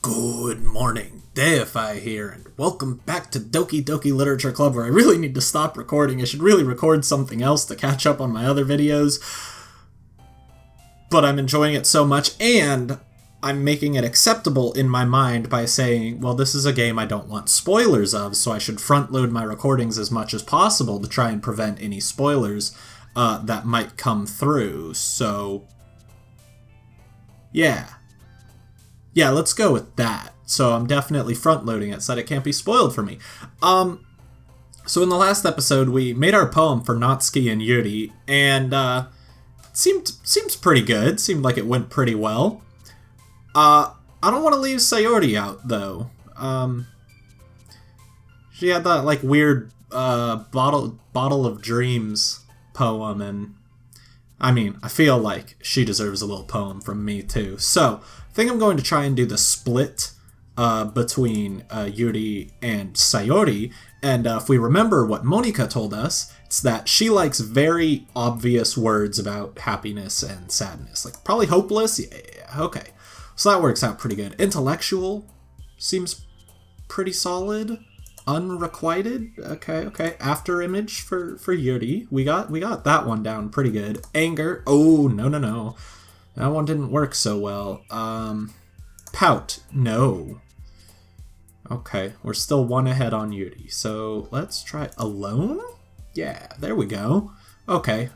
Good morning, Deify here, and welcome back to Doki Doki Literature Club, where I really need to stop recording. I should really record something else to catch up on my other videos, but I'm enjoying it so much, and I'm making it acceptable in my mind by saying, well, this is a game I don't want spoilers of, so I should front-load my recordings as much as possible to try and prevent any spoilers that might come through, so yeah, let's go with that. So I'm definitely front-loading it so that it can't be spoiled for me. So in the last episode, we made our poem for Natsuki and Yuri, and seems pretty good. Seemed like it went pretty well. I don't want to leave Sayori out, though. She had that, like, weird Bottle of Dreams poem, and I mean, I feel like she deserves a little poem from me, too. So, I think I'm going to try and do the split between Yuri and Sayori, and if we remember what Monika told us, it's that she likes very obvious words about happiness and sadness. Like, probably hopeless? Yeah, okay. So that works out pretty good. Intellectual seems pretty solid. Unrequited? Okay. After image for Yuri. We got that one down pretty good. Anger. Oh, no. That one didn't work so well. Pout. No. Okay, we're still one ahead on Yuri. So let's try alone? Yeah, there we go. Okay,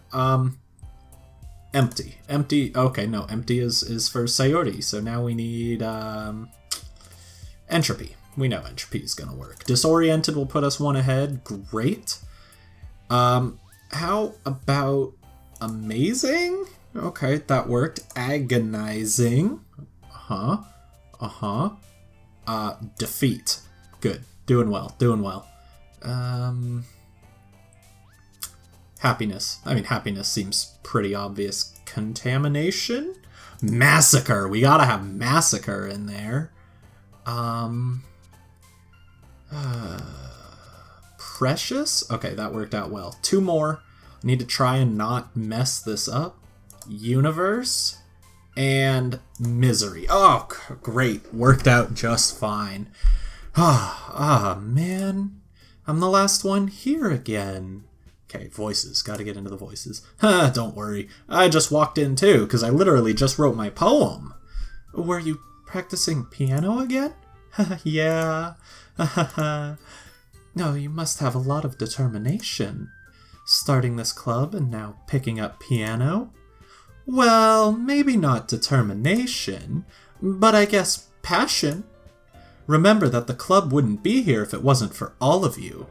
empty. Okay, no, empty is for Sayori. So now we need, entropy. We know entropy is gonna work. Disoriented will put us one ahead. Great. How about amazing? Okay, that worked. Agonizing. Defeat. Good. Doing well. Happiness. I mean, happiness seems pretty obvious. Contamination? Massacre. We gotta have massacre in there. Precious? Okay, that worked out well. Two more. I need to try and not mess this up. Universe and misery. Oh, great. Worked out just fine. Man. I'm the last one here again. Okay, voices. Gotta get into the voices. Don't worry. I just walked in too, because I literally just wrote my poem. Were you practicing piano again? Yeah. No, you must have a lot of determination. Starting this club and now picking up piano? Well, maybe not determination, but I guess passion. Remember that the club wouldn't be here if it wasn't for all of you.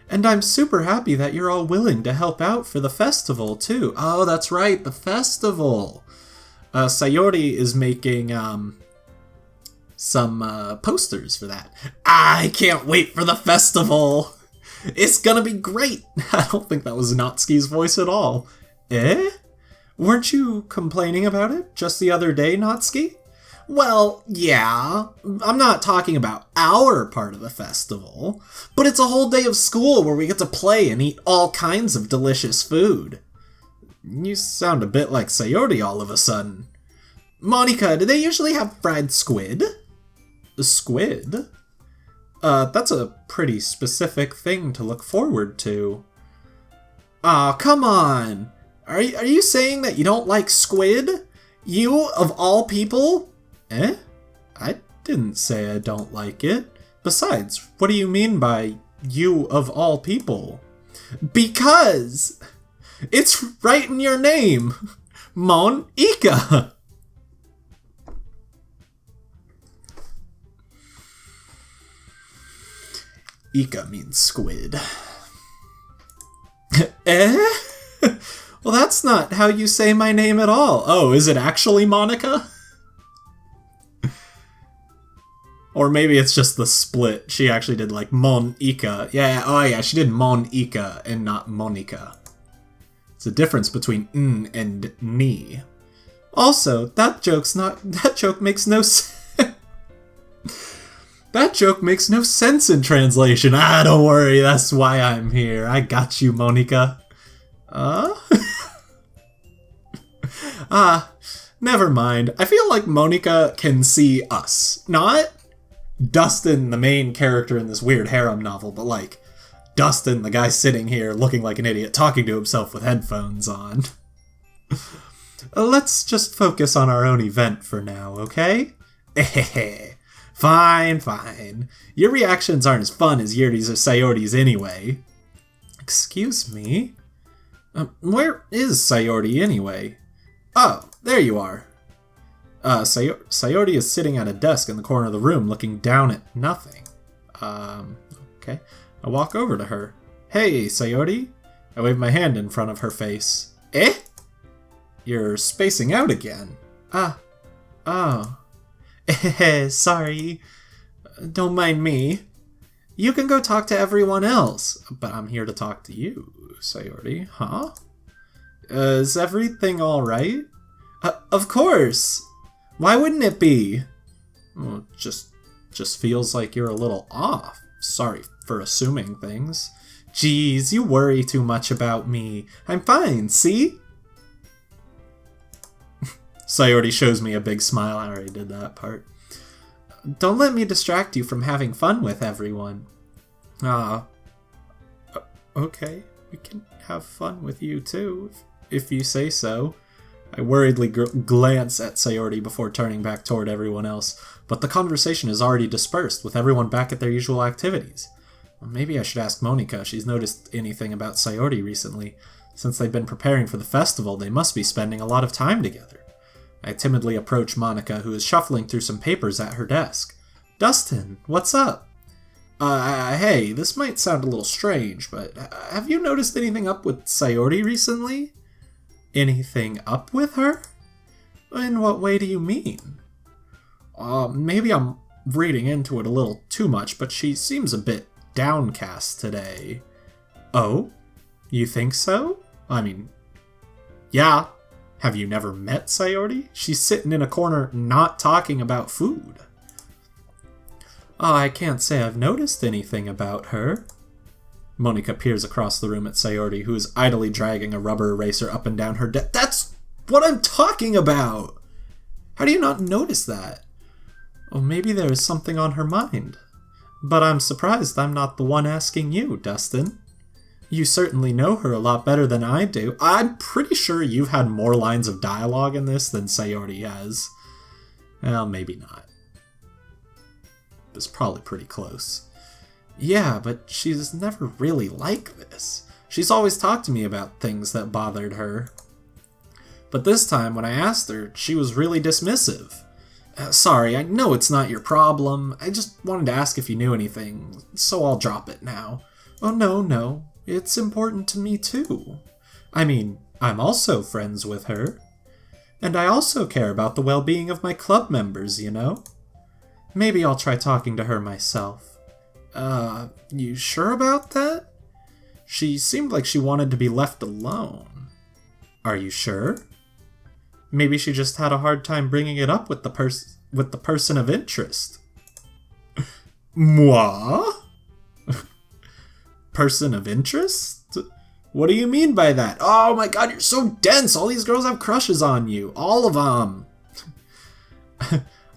And I'm super happy that you're all willing to help out for the festival, too. Oh, that's right, the festival! Sayori is making, some, posters for that. I can't wait for the festival! It's gonna be great! I don't think that was Natsuki's voice at all. Eh? Weren't you complaining about it just the other day, Natsuki? Well, yeah. I'm not talking about our part of the festival, but it's a whole day of school where we get to play and eat all kinds of delicious food. You sound a bit like Sayori all of a sudden. Monika, do they usually have fried squid? Squid? That's a pretty specific thing to look forward to. Aw, come on! Are you saying that you don't like squid? You, of all people? Eh? I didn't say I don't like it. Besides, what do you mean by you of all people? Because it's right in your name. Mon-Ika. Ika means squid. Eh? Well, that's not how you say my name at all. Oh, is it actually Monika? Or maybe it's just the split. She actually did like Mon-Ika. Yeah, oh yeah, she did Mon-Ika and not Monika. It's a difference between n and ni. Also, that joke makes no sense. That joke makes no sense in translation. Don't worry, that's why I'm here. I got you, Monika. Never mind. I feel like Monika can see us. Not Dustin, the main character in this weird harem novel, but like, Dustin, the guy sitting here looking like an idiot, talking to himself with headphones on. Let's just focus on our own event for now, okay? Fine. Your reactions aren't as fun as Yuri's or Sayori's anyway. Excuse me? Where is Sayori anyway? Oh, there you are. Sayori is sitting at a desk in the corner of the room looking down at nothing. Okay. I walk over to her. Hey, Sayori. I wave my hand in front of her face. Eh? You're spacing out again. Oh. Sorry. Don't mind me. You can go talk to everyone else, but I'm here to talk to you, Sayori. Huh? Is everything alright? Of course! Why wouldn't it be? Well, just feels like you're a little off. Sorry for assuming things. Geez, you worry too much about me. I'm fine, see? Sayori shows me a big smile. I already did that part. Don't let me distract you from having fun with everyone. Okay. We can have fun with you too, if you say so. I worriedly glance at Sayori before turning back toward everyone else, but the conversation is already dispersed, with everyone back at their usual activities. Well, maybe I should ask Monika if she's noticed anything about Sayori recently. Since they've been preparing for the festival, they must be spending a lot of time together. I timidly approach Monika, who is shuffling through some papers at her desk. Dustin, what's up? Hey, this might sound a little strange, but have you noticed anything up with Sayori recently? Anything up with her? In what way do you mean? Maybe I'm reading into it a little too much, but she seems a bit downcast today. Oh? You think so? I mean, yeah. Have you never met Sayori? She's sitting in a corner not talking about food. I can't say I've noticed anything about her. Monika peers across the room at Sayori, who is idly dragging a rubber eraser up and down her desk. That's what I'm talking about! How do you not notice that? Well, maybe there is something on her mind. But I'm surprised I'm not the one asking you, Dustin. You certainly know her a lot better than I do. I'm pretty sure you've had more lines of dialogue in this than Sayori has. Well, maybe not. It's probably pretty close. Yeah, but she's never really like this. She's always talked to me about things that bothered her. But this time, when I asked her, she was really dismissive. Sorry, I know it's not your problem. I just wanted to ask if you knew anything, so I'll drop it now. Oh, no. It's important to me too. I mean, I'm also friends with her. And I also care about the well-being of my club members, you know? Maybe I'll try talking to her myself. You sure about that? She seemed like she wanted to be left alone. Are you sure? Maybe she just had a hard time bringing it up with the person of interest. Moi? Person of interest? What do you mean by that? Oh my god, you're so dense! All these girls have crushes on you. All of them!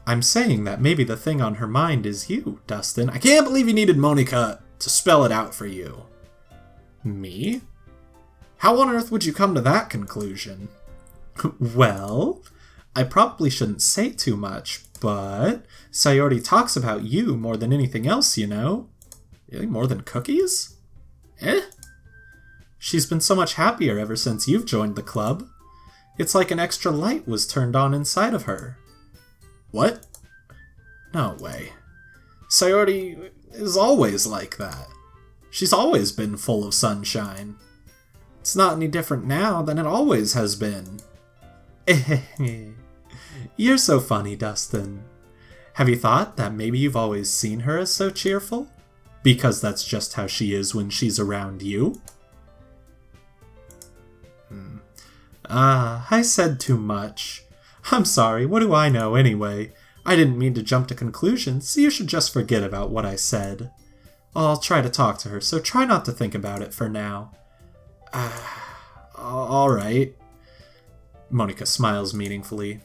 I'm saying that maybe the thing on her mind is you, Dustin. I can't believe you needed Monika to spell it out for you. Me? How on earth would you come to that conclusion? Well, I probably shouldn't say too much, but Sayori talks about you more than anything else, you know? Really? More than cookies? She's been so much happier ever since you've joined the club. It's like an extra light was turned on inside of her. What? No way. Sayori is always like that. She's always been full of sunshine. It's not any different now than it always has been. You're so funny, Dustin. Have you thought that maybe you've always seen her as so cheerful? Because that's just how she is when she's around you? I said too much. I'm sorry, what do I know anyway? I didn't mean to jump to conclusions, so you should just forget about what I said. I'll try to talk to her, so try not to think about it for now. Alright. Monika smiles meaningfully.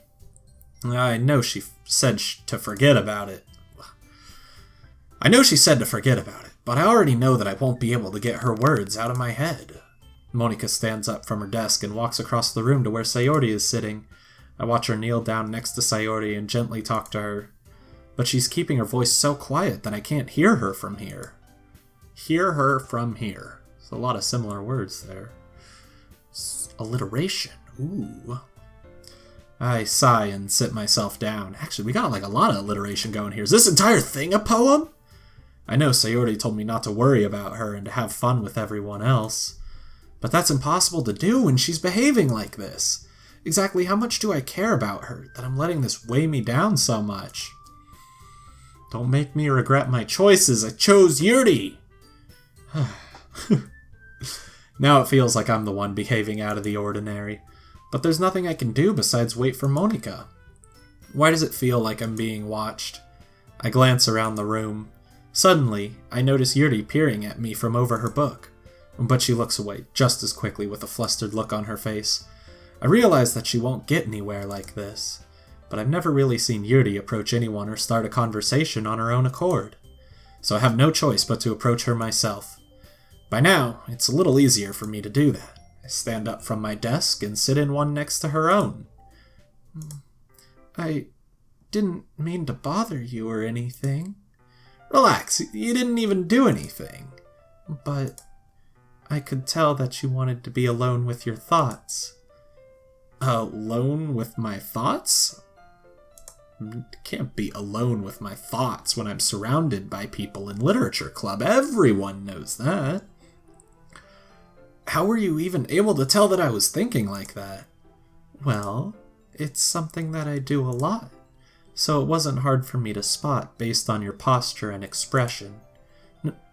I know she said to forget about it. I know she said to forget about it, but I already know that I won't be able to get her words out of my head. Monika stands up from her desk and walks across the room to where Sayori is sitting. I watch her kneel down next to Sayori and gently talk to her. But she's keeping her voice so quiet that I can't hear her from here. Hear her from here. There's a lot of similar words there. Alliteration. Ooh. I sigh and sit myself down. Actually, we got like a lot of alliteration going here. Is this entire thing a poem? I know Sayori told me not to worry about her and to have fun with everyone else. But that's impossible to do when she's behaving like this. Exactly how much do I care about her that I'm letting this weigh me down so much? Don't make me regret my choices. I chose Yuri. Now it feels like I'm the one behaving out of the ordinary. But there's nothing I can do besides wait for Monika. Why does it feel like I'm being watched? I glance around the room. Suddenly, I notice Yuri peering at me from over her book. But she looks away just as quickly with a flustered look on her face. I realize that she won't get anywhere like this. But I've never really seen Yuri approach anyone or start a conversation on her own accord. So I have no choice but to approach her myself. By now, it's a little easier for me to do that. I stand up from my desk and sit in one next to her own. I didn't mean to bother you or anything. Relax, you didn't even do anything. But I could tell that you wanted to be alone with your thoughts. Alone with my thoughts? Can't be alone with my thoughts when I'm surrounded by people in literature club. Everyone knows that. How were you even able to tell that I was thinking like that? Well, it's something that I do a lot, so it wasn't hard for me to spot based on your posture and expression.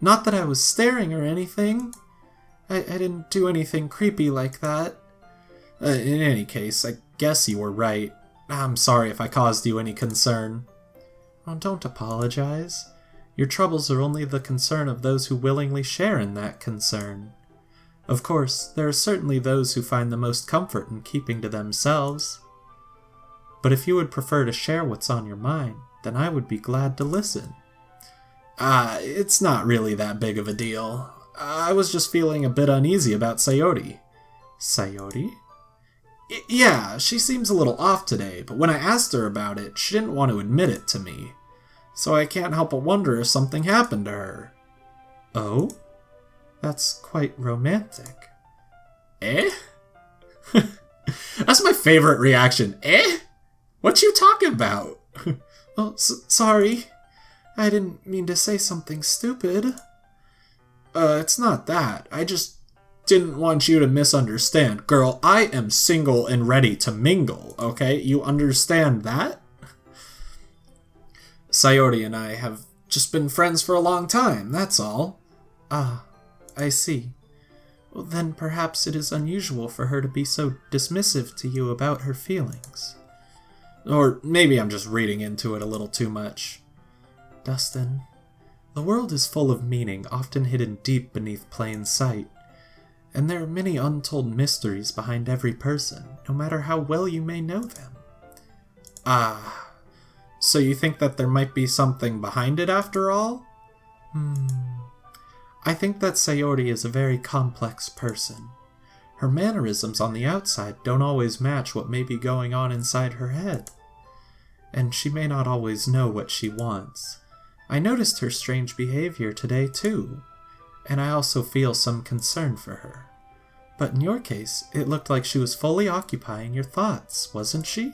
Not that I was staring or anything. I didn't do anything creepy like that. In any case, I guess you were right. I'm sorry if I caused you any concern. Oh, don't apologize. Your troubles are only the concern of those who willingly share in that concern. Of course, there are certainly those who find the most comfort in keeping to themselves. But if you would prefer to share what's on your mind, then I would be glad to listen. It's not really that big of a deal. I was just feeling a bit uneasy about Sayori. Sayori? Yeah, she seems a little off today, but when I asked her about it, she didn't want to admit it to me. So I can't help but wonder if something happened to her. Oh? That's quite romantic. Eh? That's my favorite reaction. Eh? What you talking about? Oh, sorry. I didn't mean to say something stupid. It's not that. I just didn't want you to misunderstand. Girl, I am single and ready to mingle, okay? You understand that? Sayori and I have just been friends for a long time, that's all. Ah, I see. Well, then perhaps it is unusual for her to be so dismissive to you about her feelings. Or maybe I'm just reading into it a little too much. Dustin, the world is full of meaning, often hidden deep beneath plain sight. And there are many untold mysteries behind every person, no matter how well you may know them. Ah, so you think that there might be something behind it after all? I think that Sayori is a very complex person. Her mannerisms on the outside don't always match what may be going on inside her head. And she may not always know what she wants. I noticed her strange behavior today too, and I also feel some concern for her. But in your case, it looked like she was fully occupying your thoughts, wasn't she?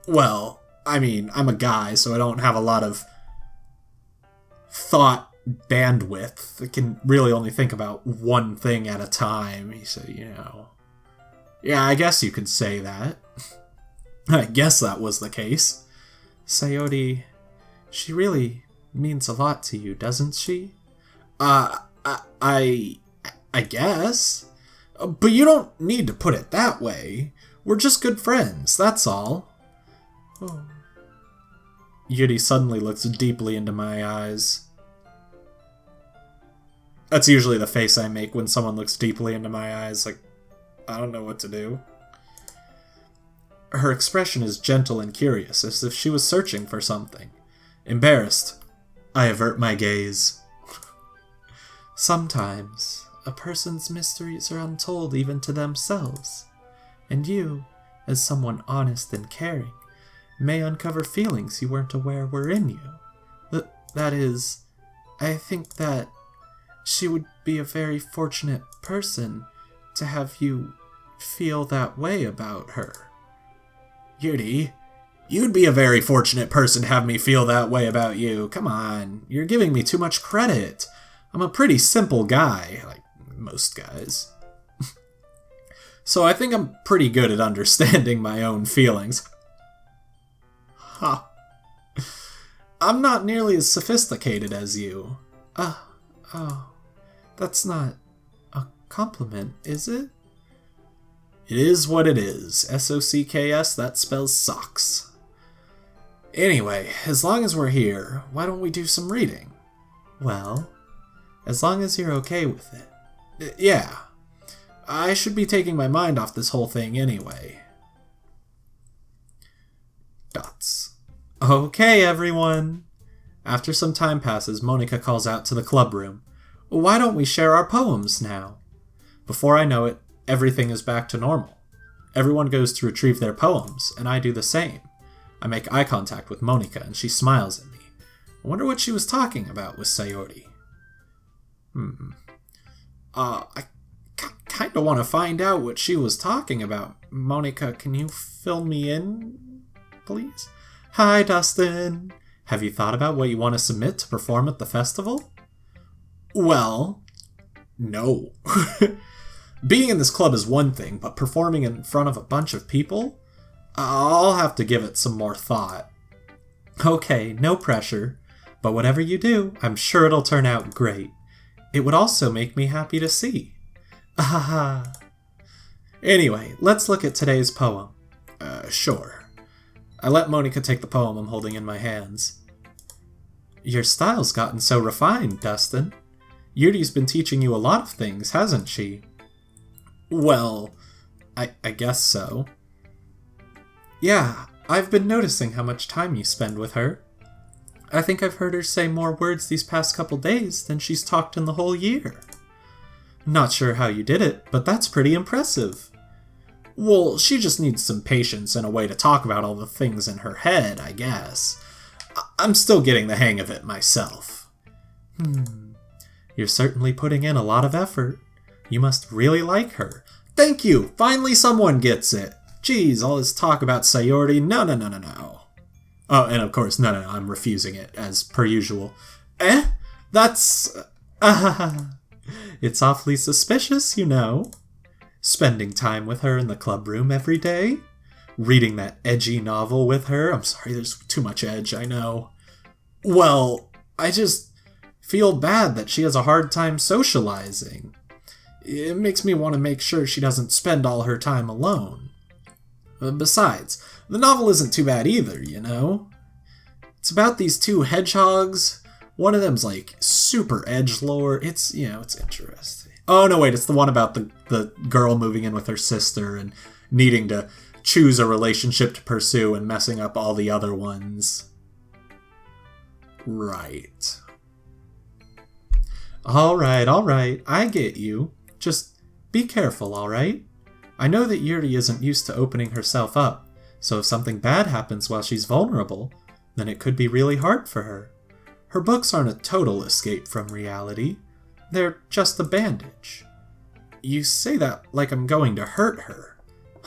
Well, I mean, I'm a guy, so I don't have a lot of thought bandwidth. I can really only think about one thing at a time, so, you know. Yeah, I guess you could say that. I guess that was the case. Sayori, she really means a lot to you, doesn't she? I guess. But you don't need to put it that way. We're just good friends, that's all. Oh. Yuri suddenly looks deeply into my eyes. That's usually the face I make when someone looks deeply into my eyes, like, I don't know what to do. Her expression is gentle and curious, as if she was searching for something. Embarrassed. I avert my gaze. Sometimes, a person's mysteries are untold even to themselves, and you, as someone honest and caring, may uncover feelings you weren't aware were in you. That is, I think that she would be a very fortunate person to have you feel that way about her. Yuri, you'd be a very fortunate person to have me feel that way about you. Come on, you're giving me too much credit. I'm a pretty simple guy, like most guys. So I think I'm pretty good at understanding my own feelings. Ha. I'm not nearly as sophisticated as you. That's not a compliment, is it? It is what it is. S-O-C-K-S, that spells socks. Anyway, as long as we're here, why don't we do some reading? Well, as long as you're okay with it. Yeah. I should be taking my mind off this whole thing anyway. Dots. Okay, everyone. After some time passes, Monika calls out to the club room. Why don't we share our poems now? Before I know it, everything is back to normal. Everyone goes to retrieve their poems, and I do the same. I make eye contact with Monika, and she smiles at me. I wonder what she was talking about with Sayori. I kind of want to find out what she was talking about. Monika, can you fill me in, please? Hi, Dustin. Have you thought about what you want to submit to perform at the festival? Well, no. Being in this club is one thing, but performing in front of a bunch of people? I'll have to give it some more thought. Okay, no pressure. But whatever you do, I'm sure it'll turn out great. It would also make me happy to see. Ahaha. Anyway, let's look at today's poem. Sure. I let Monika take the poem I'm holding in my hands. Your style's gotten so refined, Dustin. Yuri's been teaching you a lot of things, hasn't she? Well, I guess so. Yeah, I've been noticing how much time you spend with her. I think I've heard her say more words these past couple days than she's talked in the whole year. Not sure how you did it, but that's pretty impressive. Well, she just needs some patience and a way to talk about all the things in her head, I guess. I'm still getting the hang of it myself. You're certainly putting in a lot of effort. You must really like her. Thank you! Finally someone gets it! Geez, all this talk about Sayori, no. Oh, and of course, no, I'm refusing it, as per usual. That's... It's awfully suspicious, you know. Spending time with her in the club room every day. Reading that edgy novel with her. I'm sorry, there's too much edge, I know. Well, I just feel bad that she has a hard time socializing. It makes me want to make sure she doesn't spend all her time alone. Besides, the novel isn't too bad either, you know? It's about these two hedgehogs. One of them's like super edgelord. It's interesting. Oh no, wait, it's the one about the girl moving in with her sister and needing to choose a relationship to pursue and messing up all the other ones. Right. Alright, I get you. Just be careful, alright? I know that Yuri isn't used to opening herself up, so if something bad happens while she's vulnerable, then it could be really hard for her. Her books aren't a total escape from reality. They're just a bandage. You say that like I'm going to hurt her.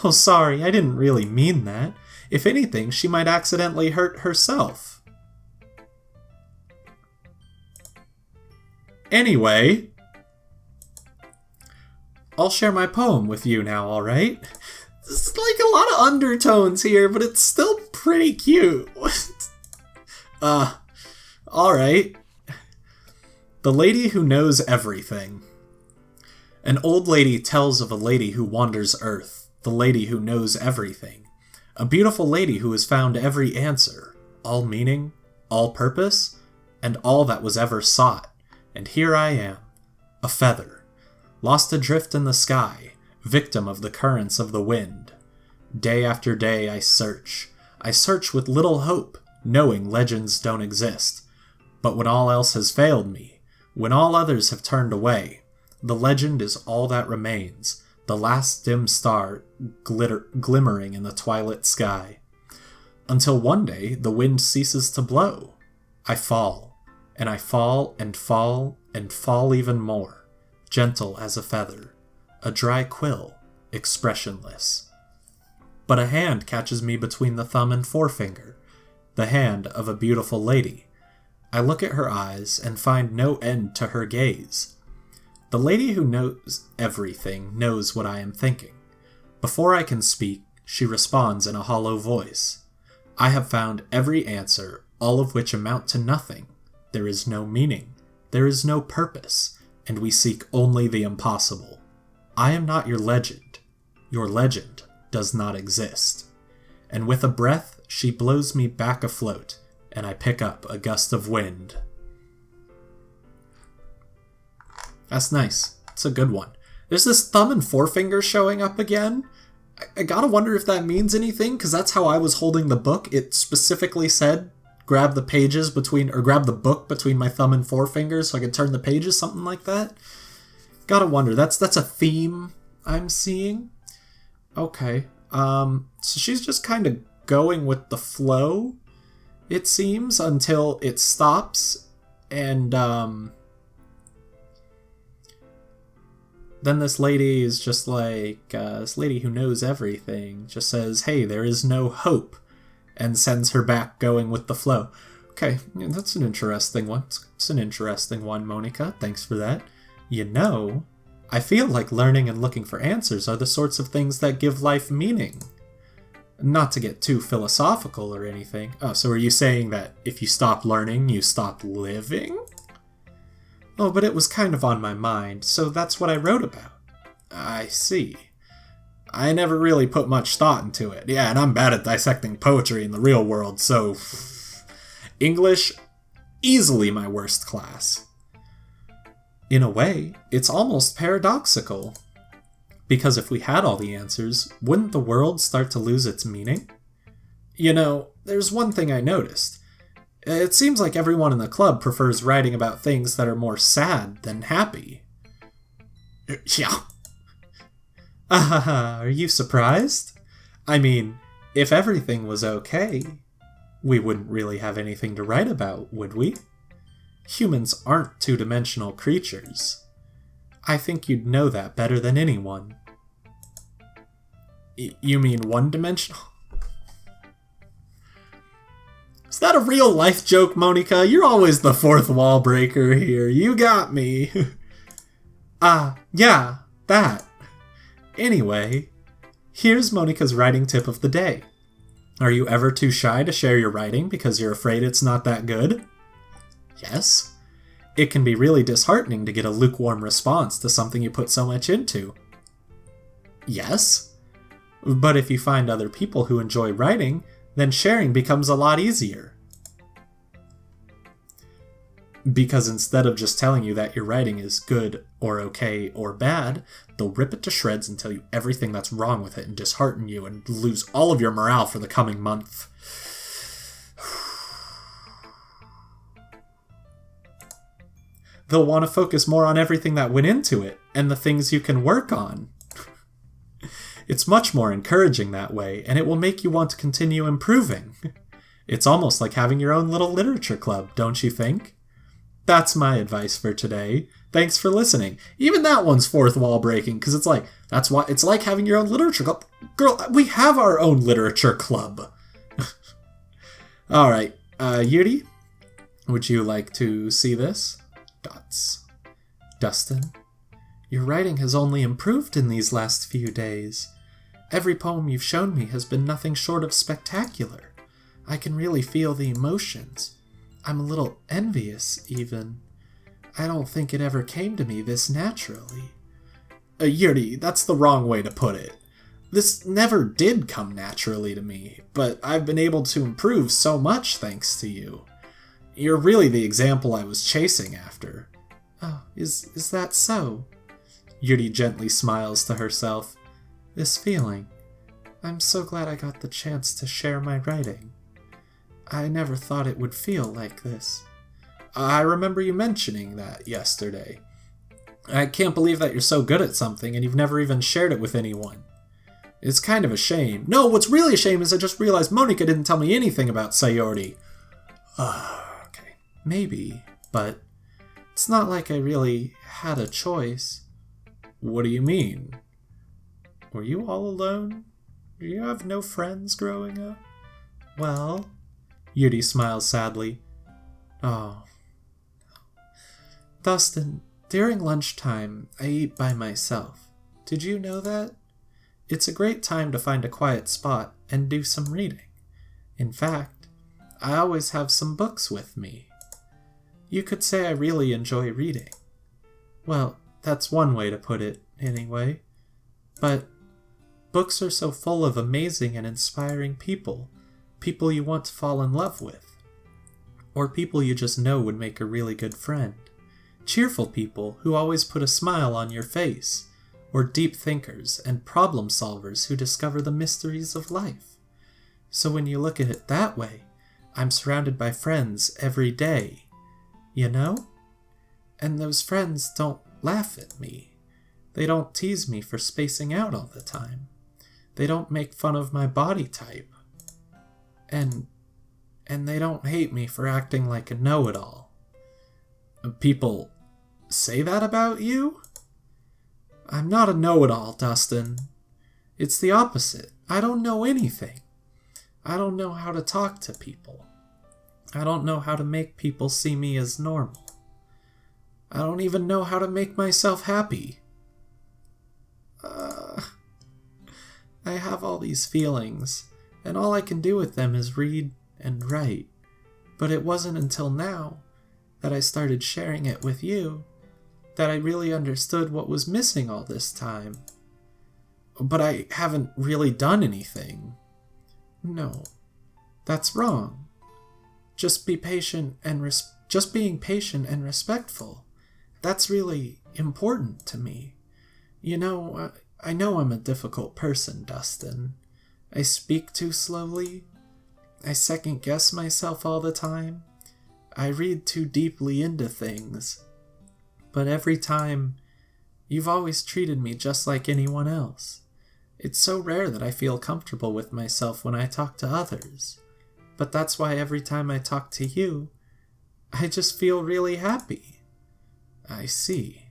Oh, sorry, I didn't really mean that. If anything, she might accidentally hurt herself. Anyway, I'll share my poem with you now, alright? There's like a lot of undertones here, but it's still pretty cute. Alright. The Lady Who Knows Everything. An old lady tells of a lady who wanders earth, the lady who knows everything. A beautiful lady who has found every answer, all meaning, all purpose, and all that was ever sought. And here I am, a feather, lost adrift in the sky, victim of the currents of the wind. Day after day I search with little hope, knowing legends don't exist. But when all else has failed me, when all others have turned away, the legend is all that remains, the last dim star glimmering in the twilight sky. Until one day the wind ceases to blow. I fall, and I fall and fall and fall even more, gentle as a feather, a dry quill, expressionless. But a hand catches me between the thumb and forefinger, the hand of a beautiful lady. I look at her eyes and find no end to her gaze. The lady who knows everything knows what I am thinking. Before I can speak, she responds in a hollow voice. I have found every answer, all of which amount to nothing. There is no meaning, there is no purpose, and we seek only the impossible. I am not your legend. Your legend does not exist. And with a breath, she blows me back afloat, and I pick up a gust of wind. That's nice. It's a good one. There's this thumb and forefinger showing up again. I gotta wonder if that means anything, because that's how I was holding the book. It specifically said, grab the book between my thumb and forefinger so I could turn the pages, something like that. Gotta wonder. That's a theme I'm seeing. Okay. So she's just kind of going with the flow, it seems, until it stops, and then this lady is just like, this lady who knows everything just says, hey, there is no hope, and sends her back going with the flow. Okay, yeah, that's an interesting one. It's an interesting one, Monica. Thanks for that. You know, I feel like learning and looking for answers are the sorts of things that give life meaning. Not to get too philosophical or anything. Oh, so are you saying that if you stop learning, you stop living? Oh, but it was kind of on my mind, so that's what I wrote about. I see. I never really put much thought into it. Yeah, and I'm bad at dissecting poetry in the real world, so... English, easily my worst class. In a way, it's almost paradoxical. Because if we had all the answers, wouldn't the world start to lose its meaning? You know, there's one thing I noticed. It seems like everyone in the club prefers writing about things that are more sad than happy. Yeah. Are you surprised? I mean, if everything was okay, we wouldn't really have anything to write about, would we? Humans aren't two-dimensional creatures. I think you'd know that better than anyone. You mean one-dimensional? Is that a real-life joke, Monica? You're always the fourth wall breaker here. You got me. Yeah, that. Anyway, here's Monica's writing tip of the day. Are you ever too shy to share your writing because you're afraid it's not that good? Yes. It can be really disheartening to get a lukewarm response to something you put so much into. Yes. But if you find other people who enjoy writing, then sharing becomes a lot easier. Because instead of just telling you that your writing is good or okay or bad, they'll rip it to shreds and tell you everything that's wrong with it and dishearten you and lose all of your morale for the coming month. They'll want to focus more on everything that went into it and the things you can work on. It's much more encouraging that way, and it will make you want to continue improving. It's almost like having your own little literature club, don't you think? That's my advice for today. Thanks for listening. Even that one's fourth wall breaking, because it's like, that's why it's like having your own literature club. Girl, we have our own literature club. Alright, Yuri, would you like to see this? Dots. Dustin, your writing has only improved in these last few days. Every poem you've shown me has been nothing short of spectacular. I can really feel the emotions. I'm a little envious, even. I don't think it ever came to me this naturally. Yuri, that's the wrong way to put it. This never did come naturally to me, but I've been able to improve so much thanks to you. You're really the example I was chasing after. Oh, is that so? Yuri gently smiles to herself. This feeling. I'm so glad I got the chance to share my writing. I never thought it would feel like this. I remember you mentioning that yesterday. I can't believe that you're so good at something and you've never even shared it with anyone. It's kind of a shame. No, what's really a shame is I just realized Monika didn't tell me anything about Sayori. Okay, maybe, but it's not like I really had a choice. What do you mean? Were you all alone? Did you have no friends growing up? Well, Yuri smiles sadly. Oh. Dustin, during lunchtime, I eat by myself. Did you know that? It's a great time to find a quiet spot and do some reading. In fact, I always have some books with me. You could say I really enjoy reading. Well, that's one way to put it, anyway. But books are so full of amazing and inspiring people you want to fall in love with, or people you just know would make a really good friend. Cheerful people who always put a smile on your face, or deep thinkers and problem solvers who discover the mysteries of life. So when you look at it that way, I'm surrounded by friends every day, you know? And those friends don't laugh at me. They don't tease me for spacing out all the time. They don't make fun of my body type. And they don't hate me for acting like a know-it-all. People say that about you? I'm not a know-it-all, Dustin. It's the opposite. I don't know anything. I don't know how to talk to people. I don't know how to make people see me as normal. I don't even know how to make myself happy. I have all these feelings, and all I can do with them is read and write. But it wasn't until now that I started sharing it with you that I really understood what was missing all this time. But I haven't really done anything. No, that's wrong. Just being patient and respectful. That's really important to me. You know, I know I'm a difficult person, Dustin. I speak too slowly. I second-guess myself all the time. I read too deeply into things. But every time, you've always treated me just like anyone else. It's so rare that I feel comfortable with myself when I talk to others. But that's why every time I talk to you, I just feel really happy. I see.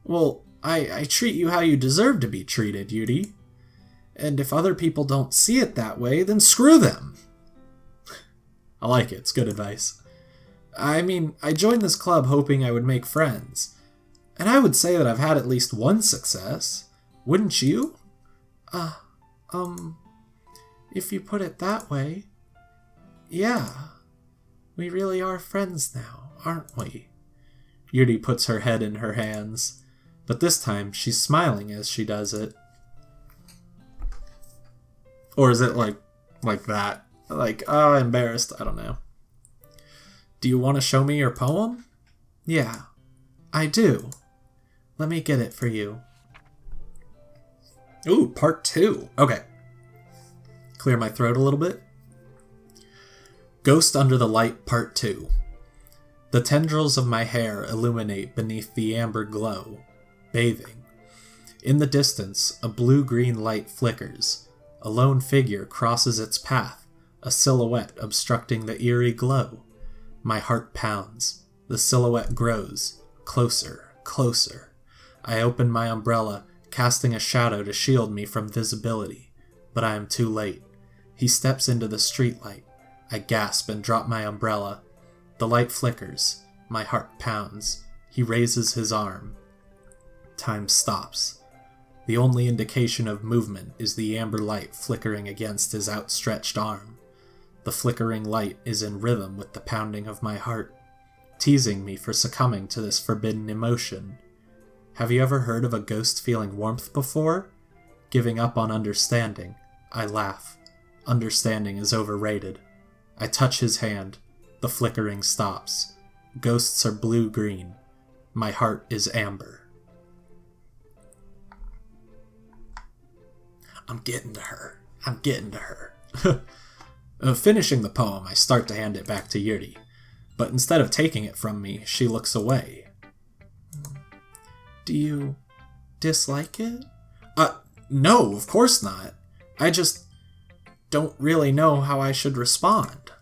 Well, I treat you how you deserve to be treated, Yuri. And if other people don't see it that way, then screw them. I like it. It's good advice. I mean, I joined this club hoping I would make friends. And I would say that I've had at least one success. Wouldn't you? If you put it that way, yeah. We really are friends now, aren't we? Yuri puts her head in her hands, but this time she's smiling as she does it. Or is it like that? Like, embarrassed? I don't know. Do you want to show me your poem? Yeah, I do. Let me get it for you. Ooh, part 2. Okay. Clear my throat a little bit. Ghost Under the Light, Part 2. The tendrils of my hair illuminate beneath the amber glow, bathing. In the distance, a blue-green light flickers. A lone figure crosses its path, a silhouette obstructing the eerie glow. My heart pounds. The silhouette grows. Closer, closer. I open my umbrella, casting a shadow to shield me from visibility. But I am too late. He steps into the streetlight. I gasp and drop my umbrella. The light flickers. My heart pounds. He raises his arm. Time stops. The only indication of movement is the amber light flickering against his outstretched arm. The flickering light is in rhythm with the pounding of my heart, teasing me for succumbing to this forbidden emotion. Have you ever heard of a ghost feeling warmth before? Giving up on understanding. I laugh. Understanding is overrated. I touch his hand. The flickering stops. Ghosts are blue-green. My heart is amber. I'm getting to her. Finishing the poem, I start to hand it back to Yuri. but instead of taking it from me, she looks away. Do you dislike it? No, of course not. I just don't really know how I should respond.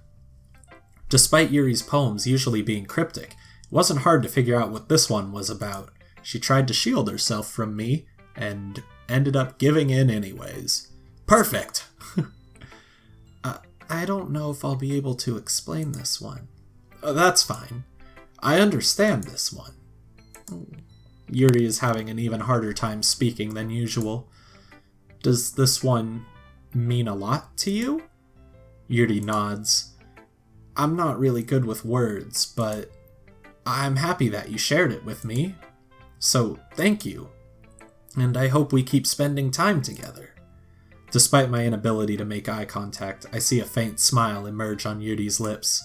Despite Yuri's poems usually being cryptic, it wasn't hard to figure out what this one was about. She tried to shield herself from me, and ended up giving in anyways. Perfect! I don't know if I'll be able to explain this one. That's fine. I understand this one. Yuri is having an even harder time speaking than usual. Does this one mean a lot to you? Yuri nods. I'm not really good with words, but I'm happy that you shared it with me. So, thank you. And I hope we keep spending time together. Despite my inability to make eye contact, I see a faint smile emerge on Yuri's lips.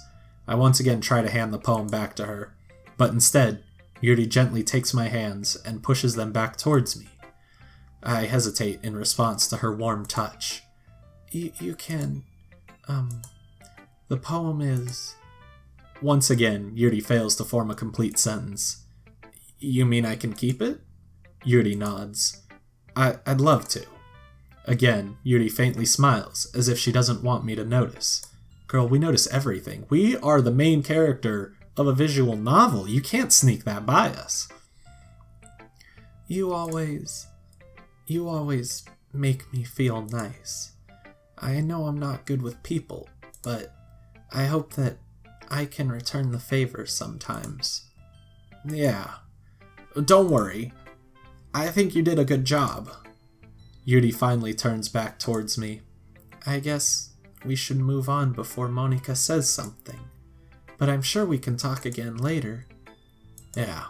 I once again try to hand the poem back to her, but instead, Yuri gently takes my hands and pushes them back towards me. I hesitate in response to her warm touch. You can... the poem is... Once again, Yuri fails to form a complete sentence. You mean I can keep it? Yuri nods. I'd love to. Again, Yuri faintly smiles, as if she doesn't want me to notice. Girl, we notice everything. We are the main character of a visual novel. You can't sneak that by us. You always make me feel nice. I know I'm not good with people, but I hope that I can return the favor sometimes. Yeah. Don't worry. I think you did a good job. Yuri finally turns back towards me. I guess we should move on before Monika says something. But I'm sure we can talk again later. Yeah,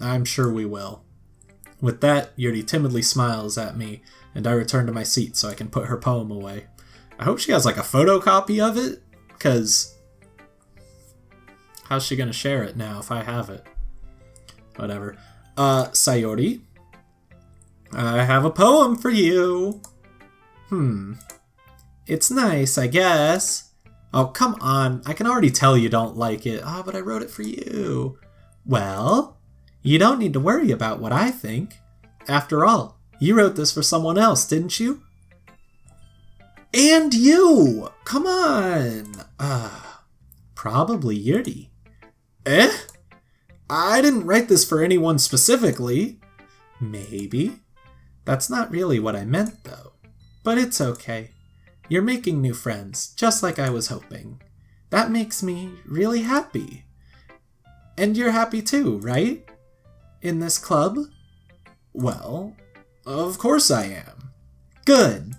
I'm sure we will. With that, Yuri timidly smiles at me, and I return to my seat so I can put her poem away. I hope she has like a photocopy of it, because how's she gonna share it now if I have it? Whatever. Sayori, I have a poem for you. It's nice, I guess. Oh, come on. I can already tell you don't like it. But I wrote it for you. Well, you don't need to worry about what I think. After all, you wrote this for someone else, didn't you? And you! Come on! Probably Yuri. Eh? I didn't write this for anyone specifically. Maybe. That's not really what I meant, though. But it's okay. You're making new friends, just like I was hoping. That makes me really happy. And you're happy too, right? In this club? Well, of course I am. Good.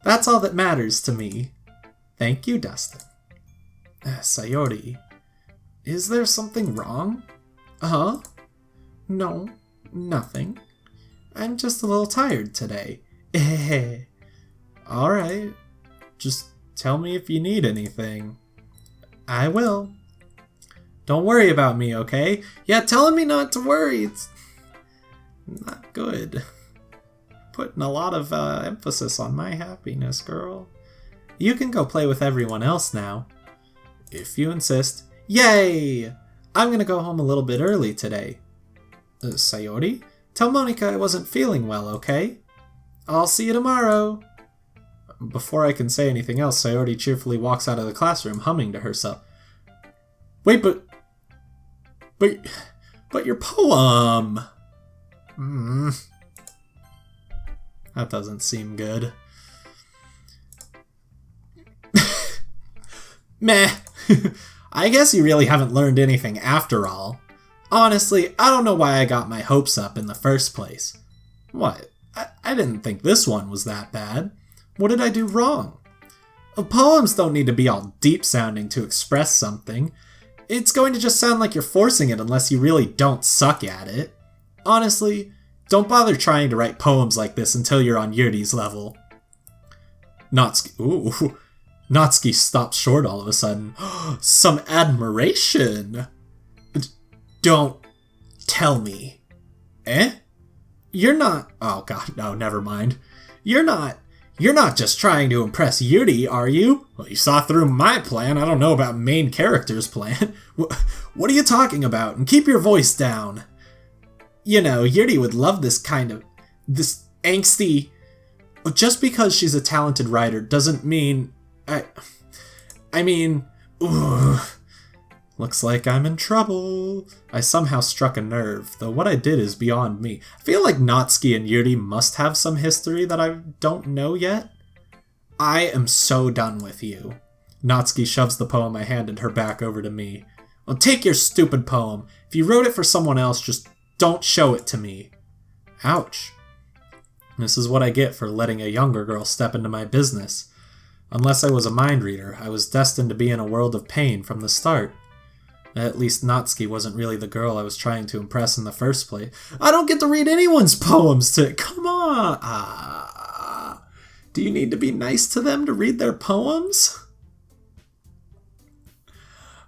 That's all that matters to me. Thank you, Dustin. Sayori, is there something wrong? No, nothing. I'm just a little tired today. Alright, just tell me if you need anything. I will. Don't worry about me, okay? Yeah, telling me not to worry, it's not good. Putting a lot of emphasis on my happiness, girl. You can go play with everyone else now. If you insist. Yay! I'm gonna go home a little bit early today. Sayori? Tell Monika I wasn't feeling well, okay? I'll see you tomorrow. Before I can say anything else, Sayori cheerfully walks out of the classroom, humming to herself. Wait, but your poem! That doesn't seem good. Meh. I guess you really haven't learned anything after all. Honestly, I don't know why I got my hopes up in the first place. What? I didn't think this one was that bad. What did I do wrong? Poems don't need to be all deep-sounding to express something. It's going to just sound like you're forcing it unless you really don't suck at it. Honestly, don't bother trying to write poems like this until you're on Yuri's level. Natsuki stops short all of a sudden. Some admiration! Don't tell me. Eh? You're not... Oh god, no, never mind. You're not You're not just trying to impress Yuri, are you? Well, you saw through my plan. I don't know about main character's plan. What are you talking about? And keep your voice down. You know, Yuri would love this angsty... Just because she's a talented writer doesn't mean... I mean... Ooh, looks like I'm in trouble. I somehow struck a nerve, though what I did is beyond me. I feel like Natsuki and Yuri must have some history that I don't know yet. I am so done with you. Natsuki shoves the poem I handed her back over to me. Well, take your stupid poem. If you wrote it for someone else, just don't show it to me. Ouch. This is what I get for letting a younger girl step into my business. Unless I was a mind reader, I was destined to be in a world of pain from the start. At least Natsuki wasn't really the girl I was trying to impress in the first place. I don't get to read anyone's poems to... Come on! Do you need to be nice to them to read their poems?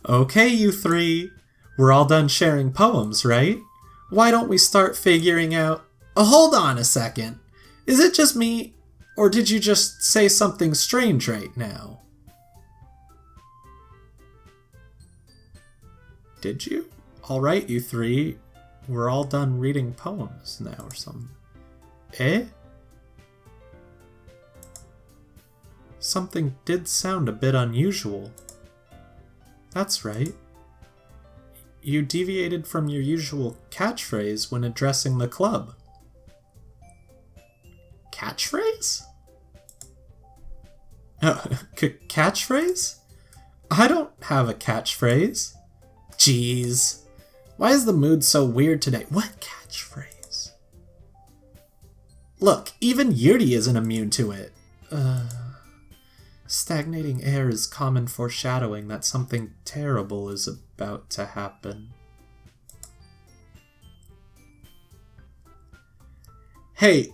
Okay, you three. We're all done sharing poems, right? Why don't we start figuring out... hold on a second. Is it just me, or did you just say something strange right now? Did you? Alright, you three. We're all done reading poems now or something. Eh? Something did sound a bit unusual. That's right. You deviated from your usual catchphrase when addressing the club. Catchphrase? Catchphrase? I don't have a catchphrase. Jeez. Why is the mood so weird today? What catchphrase? Look, even Yuri isn't immune to it. Stagnating air is common foreshadowing that something terrible is about to happen. Hey,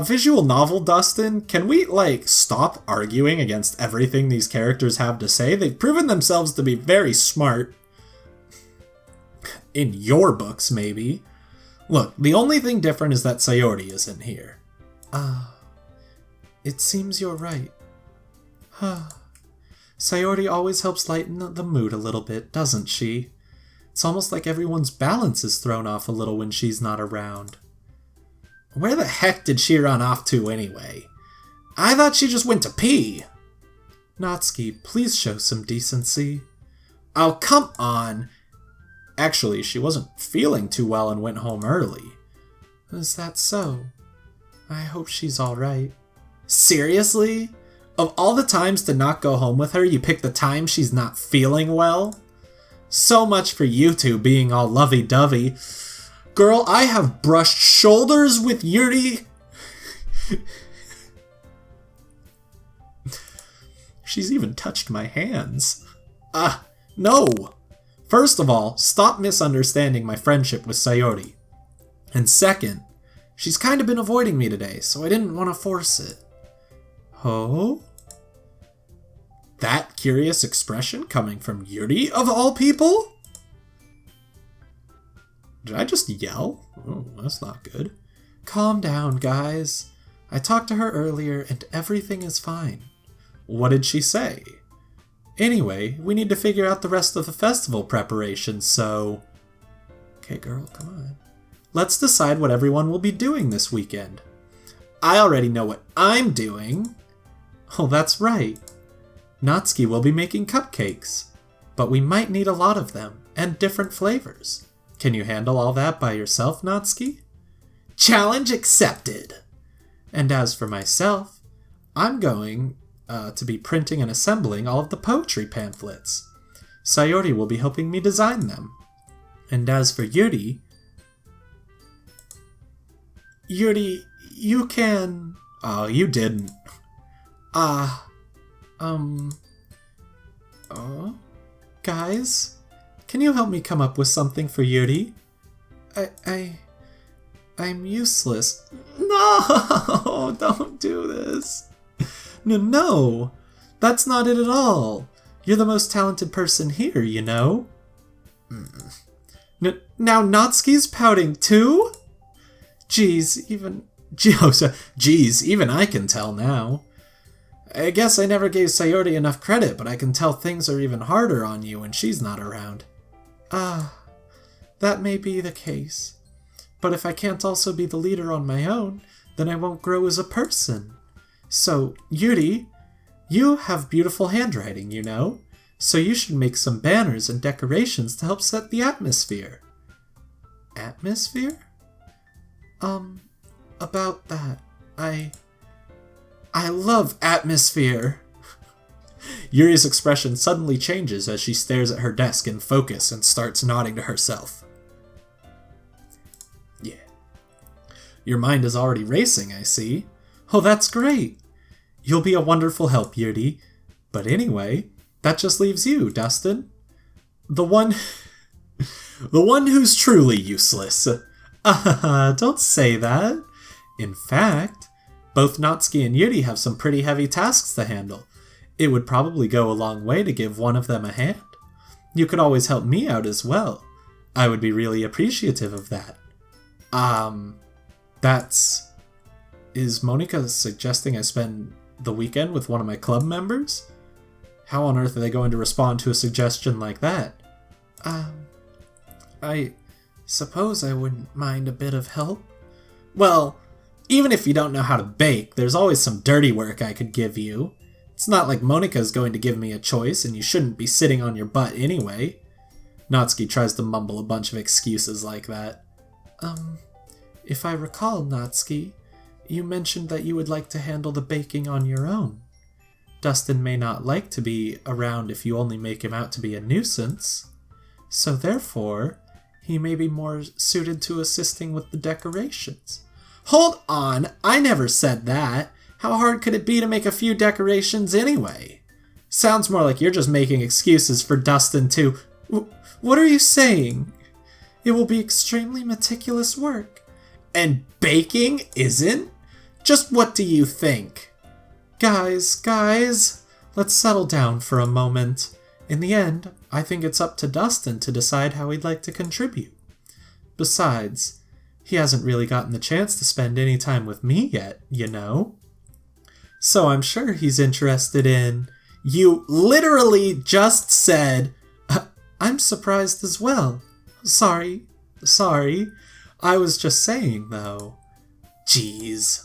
visual novel Dustin, can we, stop arguing against everything these characters have to say? They've proven themselves to be very smart. In your books, maybe. Look, the only thing different is that Sayori isn't here. It seems you're right. Sayori always helps lighten the mood a little bit, doesn't she? It's almost like everyone's balance is thrown off a little when she's not around. Where the heck did she run off to anyway? I thought she just went to pee. Natsuki, please show some decency. Oh, come on. Actually, she wasn't feeling too well and went home early. Is that so? I hope she's alright. Seriously? Of all the times to not go home with her, you pick the time she's not feeling well? So much for you two being all lovey-dovey. Girl, I have brushed shoulders with Yuri. She's even touched my hands. No! First of all, stop misunderstanding my friendship with Sayori. And second, she's kind of been avoiding me today, so I didn't want to force it. Oh? That curious expression coming from Yuri, of all people? Did I just yell? Oh, that's not good. Calm down, guys. I talked to her earlier and everything is fine. What did she say? Anyway, we need to figure out the rest of the festival preparations, so... Okay, girl, come on. Let's decide what everyone will be doing this weekend. I already know what I'm doing. Oh, that's right. Natsuki will be making cupcakes. But we might need a lot of them, and different flavors. Can you handle all that by yourself, Natsuki? Challenge accepted! And as for myself, I'm going to be printing and assembling all of the poetry pamphlets. Sayori will be helping me design them. And as for Yuri... Yuri, you can... Oh, you didn't. Guys? Can you help me come up with something for Yuri? I'm useless. No! Don't do this. No, that's not it at all. You're the most talented person here, you know? Now Natsuki's pouting too? Geez, even Geez, even I can tell now. I guess I never gave Sayori enough credit, but I can tell things are even harder on you when she's not around. Ah, that may be the case. But if I can't also be the leader on my own, then I won't grow as a person. So, Yuri, you have beautiful handwriting, you know? So you should make some banners and decorations to help set the atmosphere. Atmosphere? About that, I love atmosphere. Yuri's expression suddenly changes as she stares at her desk in focus and starts nodding to herself. Yeah. Your mind is already racing, I see. Oh, that's great. You'll be a wonderful help, Yuri. But anyway, that just leaves you, Dustin. The one who's truly useless. Don't say that. In fact, both Natsuki and Yuri have some pretty heavy tasks to handle. It would probably go a long way to give one of them a hand. You could always help me out as well. I would be really appreciative of that. Is Monika suggesting I spend the weekend with one of my club members? How on earth are they going to respond to a suggestion like that? I suppose I wouldn't mind a bit of help. Well, even if you don't know how to bake, there's always some dirty work I could give you. It's not like Monika's going to give me a choice, and you shouldn't be sitting on your butt anyway. Natsuki tries to mumble a bunch of excuses like that. If I recall, Natsuki, you mentioned that you would like to handle the baking on your own. Dustin may not like to be around if you only make him out to be a nuisance. So therefore, he may be more suited to assisting with the decorations. Hold on, I never said that. How hard could it be to make a few decorations anyway? Sounds more like you're just making excuses for Dustin to... What are you saying? It will be extremely meticulous work. And baking isn't? Just what do you think? Guys, let's settle down for a moment. In the end, I think it's up to Dustin to decide how he'd like to contribute. Besides, he hasn't really gotten the chance to spend any time with me yet, you know? So I'm sure he's interested in... You literally just said... I'm surprised as well. Sorry. I was just saying, though. Jeez.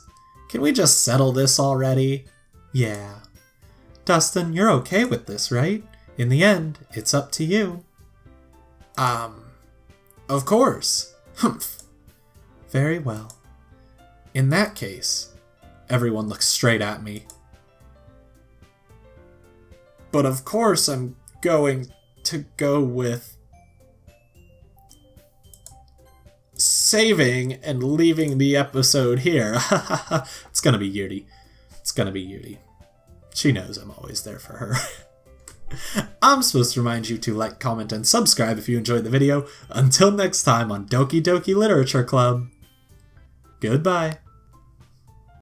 Can we just settle this already? Yeah. Dustin, you're okay with this, right? In the end, it's up to you. Of course. Humph. Very well. In that case, everyone looks straight at me. But of course I'm going to go with saving and leaving the episode here. It's gonna be Yuri. She knows I'm always there for her. I'm supposed to remind you to like, comment, and subscribe if you enjoyed the video. Until next time on Doki Doki Literature Club. Goodbye.